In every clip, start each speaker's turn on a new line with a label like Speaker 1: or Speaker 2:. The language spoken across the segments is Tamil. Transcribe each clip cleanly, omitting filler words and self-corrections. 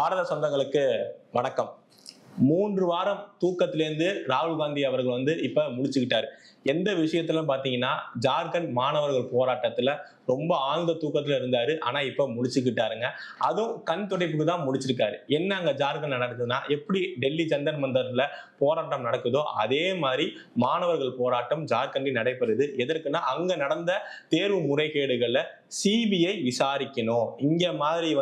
Speaker 1: பாரத சொந்தங்களுக்கு வணக்கம். 3 வாரம் தூக்கத்திலேருந்து ராகுல் காந்தி அவர்கள் இப்ப முடிச்சுக்கிட்டாரு. எந்த விஷயத்துல பாத்தீங்கன்னா, ஜார்க்கண்ட் மாணவர்கள் போராட்டத்துல ரொம்ப ஆழ்ந்த தூக்கத்துல இருந்தாரு. ஆனா இப்ப முடிச்சுக்கிட்டாருங்க. அதுவும் கண் துடைப்புக்கு தான் முடிச்சிருக்காரு. என்ன அங்க ஜார்க்கண்ட் நடக்குதுன்னா, எப்படி டெல்லி ஜந்தர் மந்தர்ல போராட்டம் நடக்குதோ அதே மாதிரி மாணவர்கள் போராட்டம் ஜார்க்கண்டில் நடைபெறுது. எதற்குன்னா, அங்க நடந்த தேர்வு முறைகேடுகள்ல சிபிஐ விசாரிக்கணும். இங்க மாதிரி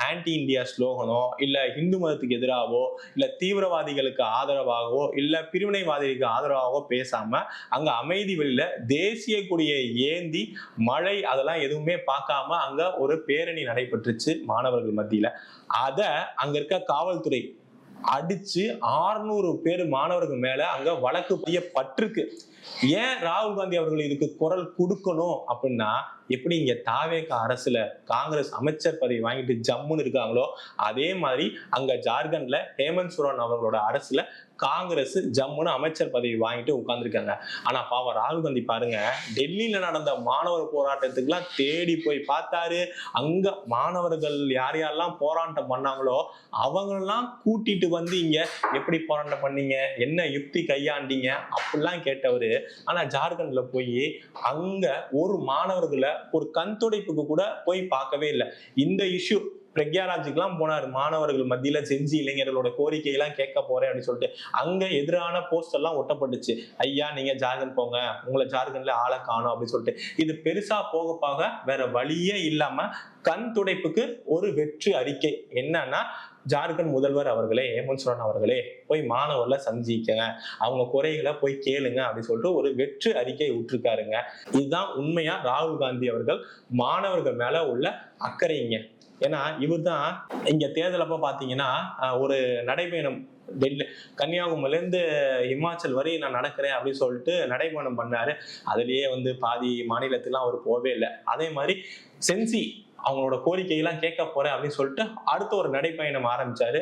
Speaker 1: ஆன்டி இந்தியா ஸ்லோகனோ, இல்ல இந்து மதத்துக்கு எதிராகவோ, இல்ல தீவிரவாதிகளுக்கு ஆதரவாகவோ, இல்ல பிரிவினைவாதிகளுக்கு ஆதரவாகவோ பேசாம அங்க அமைதி வழியில தேசிய கொடியை ஏந்தி மழை அதெல்லாம் எதுவுமே பார்க்காம அங்க ஒரு பேரணி நடைபெற்றுச்சு மாணவர்கள் மத்தியில. அத அங்க இருக்க காவல்துறை அடிச்சு 600 பேர் மாணவர்கள் மேல அங்க வழக்கு பதியப்பட்டிருக்கு. ஏன் ராகுல் காந்தி அவர்கள் இதுக்கு குரல் கொடுக்கணும் அப்படின்னா, எப்படி இங்க தாவேக அரசுல காங்கிரஸ் அமைச்சர் பதவி வாங்கிட்டு ஜம்முன்னு இருக்காங்களோ அதே மாதிரி அங்க ஜார்க்கண்ட்ல ஹேமந்த் சோரன் அவர்களோட அரசுல காங்கிரஸ் ஜம்முன்னு அமைச்சர் பதவி வாங்கிட்டு உட்கார்ந்துருக்காங்க. ஆனா பாவம் ராகுல் காந்தி பாருங்க, டெல்லியில நடந்த மாணவர் போராட்டத்துக்கு எல்லாம் தேடி போய் பார்த்தாரு. அங்க மாணவர்கள் யார் யாரெல்லாம் போராட்டம் பண்ணாங்களோ அவங்களெல்லாம் கூட்டிட்டு இங்க எப்படி போராட்டம் பண்ணீங்க, என்ன யுக்தி கையாண்டீங்க அப்படிலாம் கேட்டவரு. ஆனா ஜார்க்கண்ட்ல போய் அங்க ஒரு மாணவர்களை ஒரு கண் துடைப்புக்கு கூட போய் பார்க்கவே இல்லை. இந்த இஷ்யூ பிரக்யாராஜுக்கெல்லாம் போனாரு. மாணவர்கள் மத்தியில செஞ்சு இளைஞர்களோட கோரிக்கையெல்லாம் கேட்க போறேன் அப்படின்னு சொல்லிட்டு அங்க எதிரான போஸ்டர் எல்லாம் ஒட்டப்பட்டுச்சு. ஐயா நீங்க ஜார்க்கண்ட் போங்க, உங்களை ஜார்க்கண்ட்ல ஆளை காணும் அப்படின்னு சொல்லிட்டு. இது பெருசா போக போக வேற வழியே இல்லாம கண் துடைப்புக்கு ஒரு வெற்றி அறிக்கை என்னன்னா, ஜார்க்கண்ட் முதல்வர் அவர்களே, ஹேமந்த் சோரன் அவர்களே போய் மாணவர்களை சந்திக்கங்க, அவங்க குறைகளை போய் கேளுங்க அப்படின்னு சொல்லிட்டு ஒரு வெற்றி அறிக்கை விட்டுருக்காருங்க. இதுதான் உண்மையா ராகுல் காந்தி அவர்கள் மாணவர்கள் மேல உள்ள அக்கறைங்க. ஏன்னா இவர் தான் இங்க தேர்தல் அப்ப பாத்தீங்கன்னா ஒரு நடைபயணம் டெல்லி கன்னியாகுமரில இருந்து இமாச்சல் வரை நான் நடக்கிறேன் அப்படின்னு சொல்லிட்டு நடைபயணம் பண்ணாரு. அதுலயே பாதி மாநிலத்துக்குலாம் அவர் போவே இல்லை. அதே மாதிரி சென்சி அவங்களோட கோரிக்கையெல்லாம் கேட்க போறேன் அப்படின்னு சொல்லிட்டு அடுத்த ஒரு நடைப்பயணம் ஆரம்பிச்சாரு.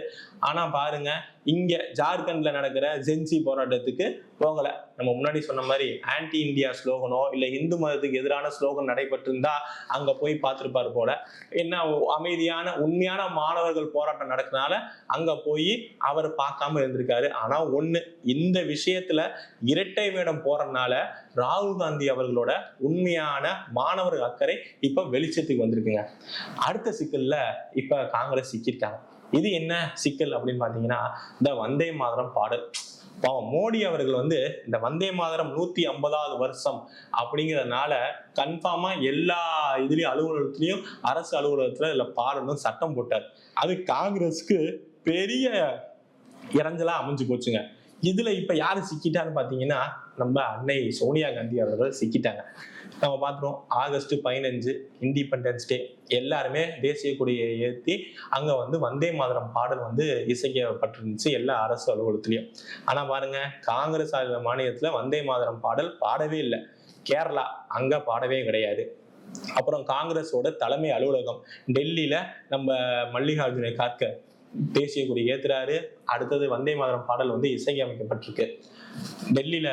Speaker 1: ஆனா பாருங்க, இங்க ஜார்க்கண்ட்ல நடக்கிற ஜென்சி போராட்டத்துக்கு போகல. நம்ம முன்னாடி சொன்ன மாதிரி ஆன்டி இந்தியா ஸ்லோகனோ இல்ல இந்து மதத்துக்கு எதிரான ஸ்லோகன் நடைபெற்று இருந்தா அங்க போய் பார்த்திருப்பாரு போல. என்ன அமைதியான உண்மையான மாணவர்கள் போராட்டம் நடக்கிறதுனால அங்க போய் அவர் பார்க்காம இருந்திருக்காரு. ஆனா ஒண்ணு, இந்த விஷயத்துல இரட்டை வேடம் போறதுனால ராகுல் காந்தி அவர்களோட உண்மையான மாணவர்கள் அக்கறை இப்ப வெளிச்சத்துக்கு வந்திருக்குங்க. அடுத்த சிக்கல்ல இப்ப காங்கிரஸ் சிக்கிருக்காங்க. இது என்ன சிக்கல் அப்படின்னு பாத்தீங்கன்னா, இந்த வந்தே மாதரம் பாடல். மோடி அவர்கள் இந்த வந்தே மாதரம் 150வது வருஷம் அப்படிங்கிறதுனால கன்ஃபார்மா எல்லா இதுலயும் அலுவலகத்திலையும் அரசு அலுவலகத்துல இதுல பாடணும் சட்டம் போட்டார். அது காங்கிரஸ்க்கு பெரிய இறஞ்சலா அமைஞ்சு போச்சுங்க. இதுல இப்ப யாரு சிக்கிட்டான்னு பாத்தீங்கன்னா, நம்ம அன்னை சோனியா காந்தி அவர்கள் சிக்கிட்டாங்க. நம்ம பார்த்தோம், ஆகஸ்ட் 15 இண்டிபெண்டன்ஸ் டே எல்லாருமே தேசிய கொடியை ஏற்றி அங்க வந்தே மாதரம் பாடல் இசைக்கப்பட்டிருந்துச்சு எல்லா அரசு அலுவலகத்திலையும். ஆனா பாருங்க, காங்கிரஸ் மாநிலத்துல வந்தே மாதரம் பாடல் பாடவே இல்லை. கேரளா அங்க பாடவே கிடையாது. அப்புறம் காங்கிரஸோட தலைமை அலுவலகம் டெல்லியில நம்ம மல்லிகார்ஜுன கார்கே தேசிய கொடி ஏத்துறாரு. அடுத்தது வந்தே மாதரம் பாடல் இசையமைக்கப்பட்டிருக்கு. டெல்லியில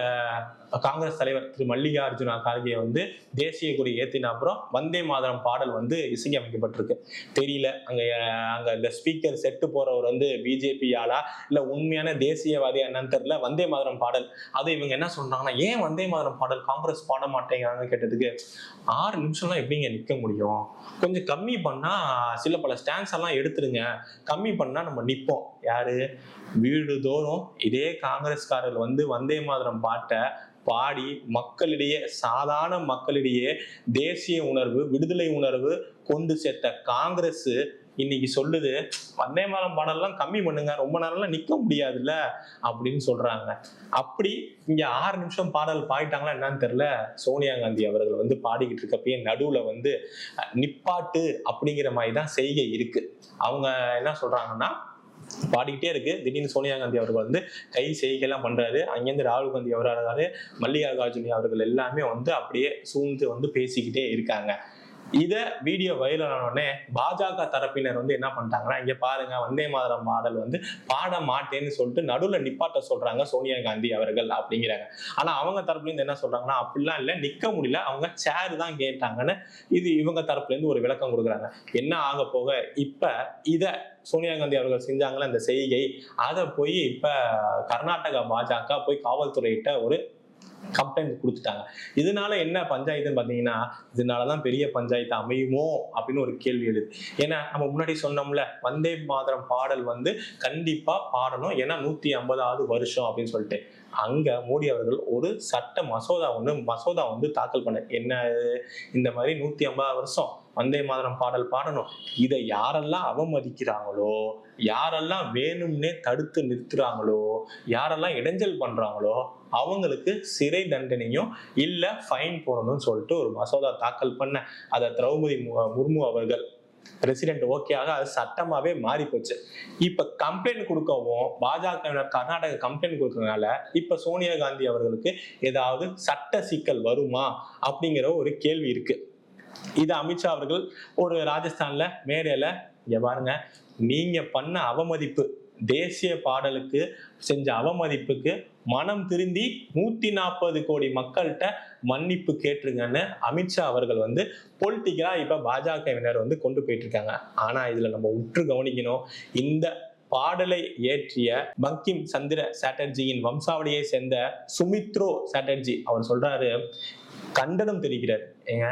Speaker 1: காங்கிரஸ் தலைவர் திரு மல்லிகார்ஜுன கார்கே தேசிய கொடி ஏத்தின அப்புறம் வந்தே மாதரம் பாடல் இசையமைக்கப்பட்டிருக்கு. தெரியல அங்க இந்த ஸ்பீக்கர் செட்டு போறவர் பிஜேபி ஆளா இல்ல உண்மையான தேசியவாதி என்னன்னு தெரியல. வந்தே மாதரம் பாடல் அது இவங்க என்ன சொல்றாங்கன்னா, ஏன் வந்தே மாதரம் பாடல் காங்கிரஸ் பாட மாட்டேங்கிறாங்க கேட்டதுக்கு, 6 நிமிஷம்லாம் எப்படிங்க நிக்க முடியும், கொஞ்சம் கம்மி பண்ணா சில பல ஸ்டாண்ட்ஸ் எல்லாம் எடுத்துருங்க, கம்மி பண்ணா நம்ம நிப்போம். யாரு வீடு தோறும் இதே காங்கிரஸ்காரர்கள் வந்தே மாதரம் பாட்டை பாடி மக்களிடையே, சாதாரண மக்களிடையே தேசிய உணர்வு, விடுதலை உணர்வு கொண்டு சேர்த்த காங்கிரஸ் இன்னைக்கு சொல்லுது, வந்தே மாதரம் பாடலாம் கம்மி பண்ணுங்க, ரொம்ப நேரம்லாம் நிக்க முடியாதுல்ல அப்படின்னு சொல்றாங்க. அப்படி இங்க 6 நிமிஷம் பாடல் பாடிட்டாங்களா என்னன்னு தெரியல. சோனியா காந்தி அவர்கள் பாடிக்கிட்டு இருக்கப்பயே நடுவுல நிப்பாட்டு அப்படிங்கிற மாதிரி தான் செய்கை இருக்கு. அவங்க என்ன சொல்றாங்கன்னா, பாடிக்கிட்டே இருக்கு, திடீர்னு சோனியா காந்தி அவர்கள் கை செய்கைலாம் பண்றாரு. அங்கிருந்து ராகுல் காந்தி அவராரு, மல்லிகார்ஜுன அவர்கள் எல்லாமே அப்படியே சூழ்ந்து பேசிக்கிட்டே இருக்காங்க. இத வீடியோ வைரல் ஆனோடனே பாஜக தரப்பினர் வந்து என்ன பண்ணிட்டாங்கன்னா, இங்க பாருங்க வந்தே மாதரம் பாடல் வந்து பாட மாட்டேன்னு சொல்லிட்டு நடுவுல நிப்பாட்ட சொல்றாங்க சோனியா காந்தி அவர்கள் அப்படிங்கிறாங்க. ஆனா அவங்க தரப்புல இருந்து என்ன சொல்றாங்கன்னா, அப்படிலாம் இல்ல, நிக்க முடியல, அவங்க சேர் தான் கேட்டாங்கன்னு இது இவங்க தரப்புல இருந்து ஒரு விளக்கம் கொடுக்குறாங்க. என்ன ஆக போக இப்ப இத சோனியா காந்தி அவர்கள் செஞ்சாங்களா இந்த செய்கை, அதை போய் இப்ப கர்நாடகா பாஜக போய் காவல்துறையிட்ட ஒரு கம்ப்ளைண்ட் கொடுத்துட்டாங்க. இதனால என்ன பஞ்சாயத்துன்னு பாத்தீங்கன்னா, இதனாலதான் பெரிய பஞ்சாயத்து அமையுமோ அப்படின்னு ஒரு கேள்வி எழுது. ஏன்னா நம்ம முன்னாடி சொன்னோம்ல, வந்தே மாதரம் பாடல் வந்து கண்டிப்பா பாடணும், ஏன்னா 150வது வருஷம் அப்படின்னு சொல்லிட்டு அங்க மோடி அவர்கள் ஒரு சட்ட மசோதா வந்து தாக்கல் பண்ண, என்ன இந்த மாதிரி 150 வருஷம் வந்தே மாதரம் பாடல் பாடணும், இதை யாரெல்லாம் அவமதிக்கிறாங்களோ, யாரெல்லாம் வேணும்னே தடுத்து நிறுத்துறாங்களோ, யாரெல்லாம் இடைஞ்சல் பண்றாங்களோ அவங்களுக்கு சிறை தண்டனையும் இல்ல ஃபைன் போடணும்னு சொல்லிட்டு ஒரு மசோதா தாக்கல் பண்ண, அதை திரௌபதி முர்மு அவர்கள் பிரசிடென்ட் ஓகேயாக அது சட்டமாவே மாறி போச்சு. இப்ப கம்ப்ளைண்ட் கொடுக்கவும் பாஜக கர்நாடக கம்ப்ளைண்ட் கொடுக்கறதுனால இப்ப சோனியா காந்தி அவர்களுக்கு ஏதாவது சட்ட சிக்கல் வருமா அப்படிங்கிற ஒரு கேள்வி இருக்கு. இது அமித்ஷா அவர்கள் ஒரு ராஜஸ்தான்ல மேடையில, இங்க பாருங்க, நீங்க பண்ண அவமதிப்பு, தேசிய பாடலுக்கு செஞ்ச அவமதிப்புக்கு மனம் திருந்தி 140 கோடி மக்கள்கிட்ட மன்னிப்பு கேட்டுருங்கன்னு அமித்ஷா அவர்கள் வந்து பொலிட்டிக்கலா இப்ப பாஜகவினர் வந்து கொண்டு போயிட்டு இருக்காங்க. ஆனா இதுல நம்ம உற்று கவனிக்கணும், இந்த பாடலை இயற்றிய பங்கிம் சந்திர சாட்டர்ஜியின் வம்சாவளியை சேர்ந்த சுமித்ரோ சாட்டர்ஜி அவர் சொல்றாரு, கண்டனம் தெரிகிறார். ஏங்க,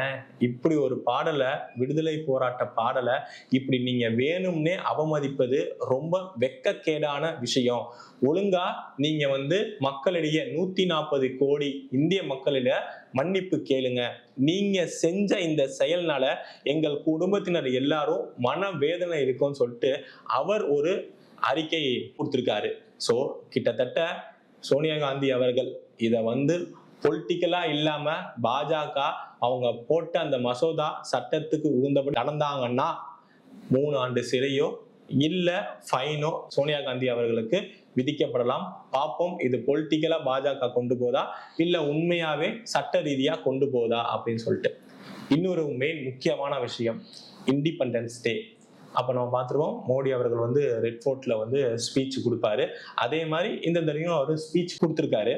Speaker 1: இப்படி ஒரு பாடலை, விடுதலை போராட்ட பாடலை இப்படி நீங்க வேணும்னே அவமதிப்பது ரொம்ப வெட்கக்கேடான விஷயம். ஒழுங்கா நீங்க வந்து மக்களிடையே 140 கோடி இந்திய மக்களிட மன்னிப்பு கேளுங்க. நீங்க செஞ்ச இந்த செயல்னால எங்கள் குடும்பத்தினர் எல்லாரும் மனவேதனை இருக்கும்னு சொல்லிட்டு அவர் ஒரு அறிக்கை கொடுத்திருக்காரு. சோ கிட்டத்தட்ட சோனியா காந்தி அவர்கள் இத வந்து பொலிட்டிக்கலா இல்லாம பாஜக அவங்க போட்ட அந்த மசோதா சட்டத்துக்கு உகந்தபடி நடந்தாங்கன்னா 3 ஆண்டு சிறையோ இல்ல ஃபைனோ சோனியா காந்தி அவர்களுக்கு விதிக்கப்படலாம். பார்ப்போம், இது பொலிட்டிக்கலா பாஜக கொண்டு போதா இல்ல உண்மையாவே சட்ட ரீதியா கொண்டு போதா அப்படின்னு சொல்லிட்டு. இன்னொரு மெயின் முக்கியமான விஷயம், இண்டிபெண்டன்ஸ் டே அப்ப நம்ம பார்த்துருவோம், மோடி அவர்கள் வந்து ரெட் ஃபோர்ட்ல வந்து ஸ்பீச் கொடுப்பாரு. அதே மாதிரி இந்த தடவையும் அவர் ஸ்பீச் கொடுத்திருக்காரு.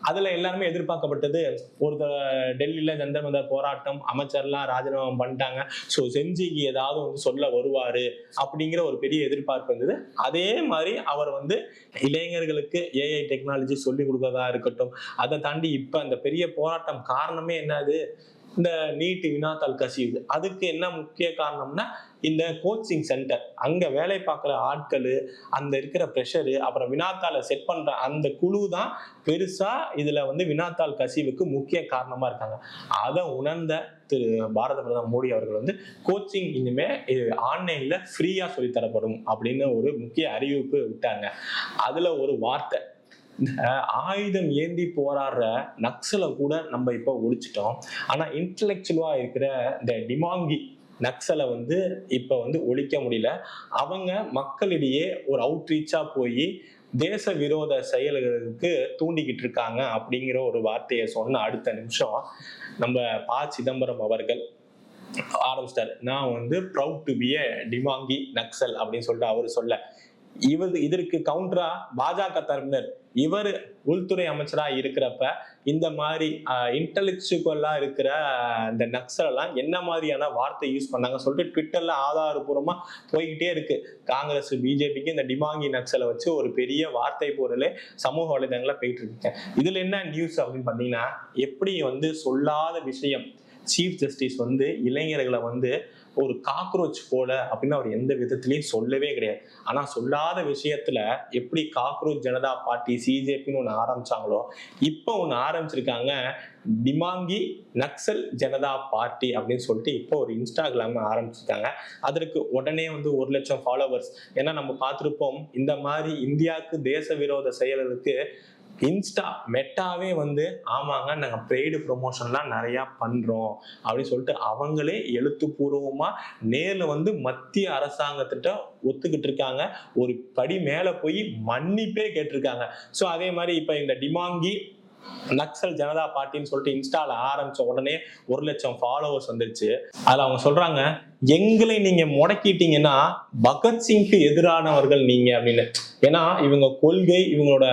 Speaker 1: அதுல எல்லாருமே எதிர்பார்க்கப்பட்டது, ஒரு டெல்லியில ஜந்தர் மந்தர் போராட்டம், அமைச்சர்லாம் ராஜினாமா பண்ணிட்டாங்க, ஸோ செஞ்சிக்கு ஏதாவது வந்து சொல்ல வருவாரு அப்படிங்கிற ஒரு பெரிய எதிர்பார்ப்பு இருந்தது. அதே மாதிரி அவர் வந்து இளைஞர்களுக்கு ஏஐ டெக்னாலஜி சொல்லி கொடுக்கறதா இருக்கட்டும், அதை தாண்டி இப்ப அந்த பெரிய போராட்டம் காரணமே என்னது, இந்த நீட் வினாத்தாள் கசிவு. அதுக்கு என்ன முக்கிய காரணம்னா இந்த கோச்சிங் சென்டர், அங்க வேலை பார்க்குற ஆட்கள், அந்த இருக்கிற ப்ரெஷரு, அப்புறம் வினாத்தாளை செட் பண்ற அந்த குழு தான் பெருசா இதுல வந்து வினாத்தாள் கசிவுக்கு முக்கிய காரணமா இருக்காங்க. அதை உணர்ந்த திரு பாரத பிரதமர் மோடி அவர்கள் வந்து கோச்சிங் இனிமே ஆன்லைன்ல ஃப்ரீயா சொல்லித்தரப்படும் அப்படின்னு ஒரு முக்கிய அறிவிப்பு விட்டாங்க. அதுல ஒரு வார்த்தை, இந்த ஆயுதம் ஏந்தி போராடுற நக்சலை கூட நம்ம இப்ப ஒழிச்சிட்டோம், ஆனா இன்டலெக்சுவலா இருக்கிற இந்த டிமாங்கி நக்சலை வந்து இப்ப வந்து ஒழிக்க முடியல. அவங்க மக்களிடையே ஒரு அவுட்ரீச்சா போய் தேச விரோத செயல்களுக்கு தூண்டிக்கிட்டு இருக்காங்க அப்படிங்கிற ஒரு வார்த்தையை சொன்ன அடுத்த நிமிஷம் நம்ம ப. சிதம்பரம் அவர்கள் ஆரம்பிச்சிட்டாரு, நான் வந்து ப்ரவுட் டு பி எ டிமாங்கி நக்சல் அப்படின்னு சொல்லிட்டு அவரு சொல்ல, இதற்கு கவுண்டரா பாஜக தரப்பினர், இவர் உள்துறை அமைச்சரா இருக்கிறப்ப இந்த மாதிரி இன்டெலெக்சுவலா இருக்கிற இந்த நக்சல் எல்லாம் என்ன மாதிரியான வார்த்தை யூஸ் பண்ணாங்க சொல்லிட்டு ட்விட்டர்ல ஆதாரபூர்வமா போய்கிட்டே இருக்கு. காங்கிரஸ் பிஜேபிக்கு இந்த டிமாங்கி நக்சலை வச்சு ஒரு பெரிய வார்த்தை போரலே சமூக வலைதளங்கள்ல போயிட்டு இருக்கு. இதுல என்ன நியூஸ் அப்படின்னு பாத்தீங்கன்னா, எப்படி வந்து சொல்லாத விஷயம் சீஃப் ஜஸ்டிஸ் வந்து இளைஞர்களை வந்து ஒரு காக்ரோச் போல அப்படின்னு அவர் எந்த விதத்திலையும் சொல்லவே கிடையாது. ஆனா சொல்லாத விஷயத்துல எப்படி காக்ரோச் ஜனதா பார்ட்டி சிஜேபின்னு ஒண்ணு ஆரம்பிச்சாங்களோ, இப்போ ஒண்ணு ஆரம்பிச்சிருக்காங்க, டிமாங்கி நக்சல் ஜனதா பார்ட்டி அப்படின்னு சொல்லிட்டு இப்போ ஒரு இன்ஸ்டாகிராம் ஆரம்பிச்சிருக்காங்க. அதற்கு உடனே வந்து 1 லட்சம் ஃபாலோவர்ஸ். ஏன்னா நம்ம பார்த்திருப்போம், இந்த மாதிரி இந்தியாவுக்கு தேச விரோத செயலுக்கு இன்ஸ்டா மெட்டாவே வந்து ஆமாங்க நாங்க பெய்டு ப்ரொமோஷன்லாம் நிறைய பண்றோம் அப்படின்னு சொல்லிட்டு அவங்களே எழுத்துப்பூர்வமா நேர்ல வந்து மத்திய அரசாங்கத்திட்ட ஒத்துக்கிட்டு இருக்காங்க. ஒரு படி மேல போய் மன்னிப்பே கேட்டிருக்காங்க. ஸோ அதே மாதிரி இப்ப இந்த டிமாங்கி நக்சல் ஜனதா பார்ட்டின்னு சொல்லிட்டு இன்ஸ்டால ஆரம்பிச்ச உடனே 1,00,000 ஃபாலோவர்ஸ் வந்துருச்சு. அதுல அவங்க சொல்றாங்க, எங்களை நீங்க முடக்கிட்டீங்கன்னா பகத்சிங்க்கு எதிரானவர்கள் நீங்க அப்படின்னு. ஏன்னா இவங்க கொள்கை, இவங்களோட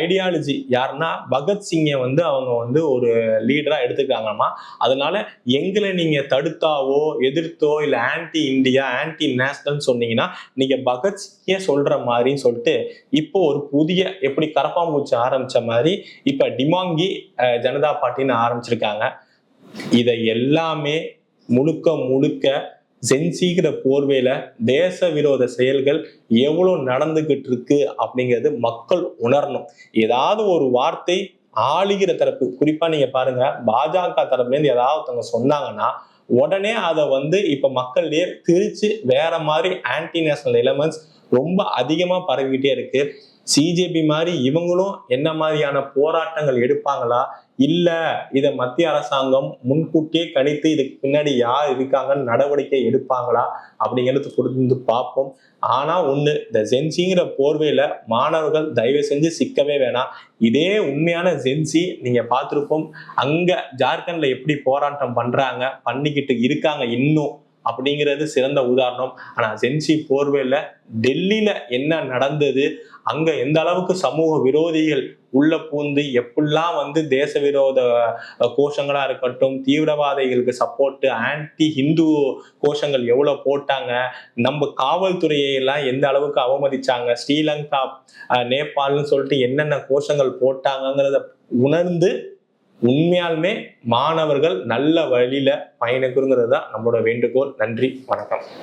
Speaker 1: ஐடியாலஜி யாருன்னா பகத்சிங்கை வந்து அவங்க வந்து ஒரு லீடரா எடுத்துக்காங்கம்மா. அதனால எங்களை நீங்க தடுத்தாவோ எதிர்த்தோ இல்ல ஆன்டி இந்தியா ஆன்டி நேஷனல் சொன்னீங்கன்னா நீங்க பகத்சிங்கே சொல்ற மாதிரின்னு சொல்லிட்டு இப்போ ஒரு புதிய எப்படி கரப்பாம்பூச்சி ஆரம்பிச்ச மாதிரி இப்ப டிமாங்கி ஜனதா பார்ட்டின்னு ஆரம்பிச்சிருக்காங்க. இதை எல்லாமே முழுக்க முழுக்க ஜென்சிங்கிற போர்வையில தேச விரோத செயல்கள் எவ்வளவு நடந்துகிட்டு இருக்கு அப்படிங்கிறது மக்கள் உணரணும். ஏதாவது ஒரு வார்த்தை ஆளுகிற தரப்பு, குறிப்பா நீங்க பாருங்க பாஜக தரப்புல இருந்து ஏதாவது சொன்னாங்கன்னா உடனே அதை வந்து இப்ப மக்கள்லயே திரிச்சு வேற மாதிரி ஆன்டி நேஷனல் எலிமெண்ட்ஸ் ரொம்ப அதிகமா பரவிக்கிட்டே இருக்கு. சிஜேபி மாதிரி இவங்களும் என்ன மாதிரியான போராட்டங்கள் எடுப்பாங்களா, இல்ல இத மத்திய அரசாங்கம் முன்கூட்டியே கணித்து இதுக்கு பின்னாடி யார் இருக்காங்கன்னு நடவடிக்கை எடுப்பாங்களா அப்படிங்கிறது பொறுத்து பார்ப்போம். ஆனா ஒண்ணு, இந்த ஜென்சிங்கிற போர்வையில மாணவர்கள் தயவு செஞ்சு சிக்கவே வேணாம். இதே உண்மையான ஜென்சி நீங்க பார்த்திருப்போம், அங்க ஜார்க்கண்ட்ல எப்படி போராட்டம் பண்றாங்க, பண்ணிக்கிட்டு இருக்காங்க இன்னும் அப்படிங்கிறது சிறந்த உதாரணம். ஆனா ஜென்சி போர்வையில டெல்லியில என்ன நடந்தது, அங்க எந்த அளவுக்கு சமூக விரோதிகள் உள்ள பூந்து எப்படிலாம் வந்து தேச விரோத கோஷங்களா இருக்கட்டும், தீவிரவாதிகளுக்கு சப்போர்ட், ஆன்டி ஹிந்து கோஷங்கள் எவ்வளவு போட்டாங்க, நம்ம காவல்துறையை எல்லாம் எந்த அளவுக்கு அவமதிச்சாங்க, ஸ்ரீலங்கா நேபாள்னு சொல்லிட்டு என்னென்ன கோஷங்கள் போட்டாங்கிறத உணர்ந்து உண்மையாலுமே மாணவர்கள் நல்ல வழியில பயணிக்குங்கிறது தான் நம்மளோட வேண்டுகோள். நன்றி, வணக்கம்.